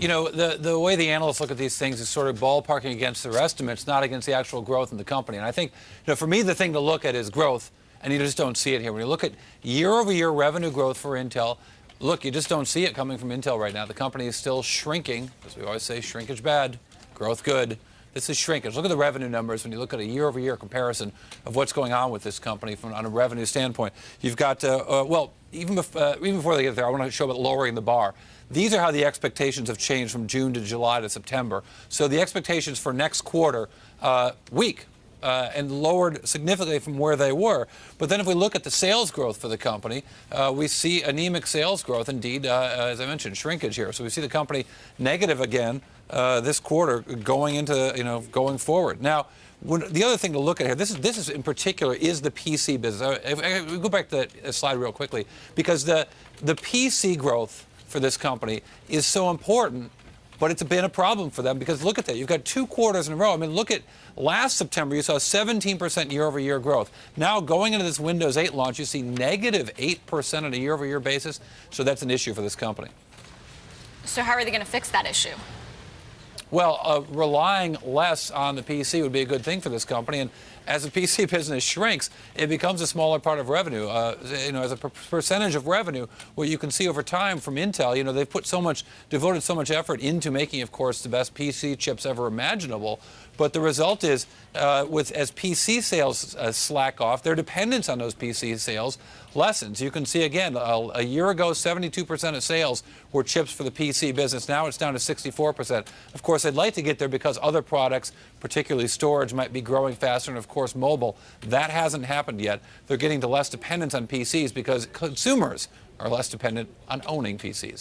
You know, the way the analysts look at these things is sort of ballparking against their estimates, not against the actual growth in the company. And I think, for me, the thing to look at is growth, and you just don't see it here. When you look at year-over-year revenue growth for Intel, look, you just don't see it coming from Intel right now. The company is still shrinking. As we always say, shrinkage bad, growth good. This is shrinkage. Look at the revenue numbers when you look at a year-over-year comparison of what's going on with this company on a revenue standpoint. You've got, well, even before they get there, I want to show about lowering the bar. These are how the expectations have changed from June to July to September. So the expectations for next quarter, weak. And lowered significantly from where they were. But then if we look at the sales growth for the company, we see anemic sales growth. Indeed, as I mentioned, shrinkage here. So we see the company negative again this quarter going into, going forward. Now, the other thing to look at here, this is in particular, is the PC business. We go back to that slide real quickly, because the PC growth for this company is so important. But it's been a problem for them because look at that. You've got 2 quarters in a row. I mean, look at last September, you saw 17% year-over-year growth. Now, going into this Windows 8 launch, you see negative 8% on a year-over-year basis. So that's an issue for this company. So how are they going to fix that issue? Well, relying less on the PC would be a good thing for this company. And as the PC business shrinks, it becomes a smaller part of revenue. As a percentage of revenue, what you can see over time from Intel, they've devoted so much effort into making, of course, the best PC chips ever imaginable. But the result is, as PC sales slack off, their dependence on those PC sales lessens. You can see, again, a year ago, 72% of sales were chips for the PC business. Now it's down to 64%. Of course, they'd like to get there because other products, particularly storage, might be growing faster, and, of course, mobile. That hasn't happened yet. They're getting to less dependence on PCs because consumers are less dependent on owning PCs.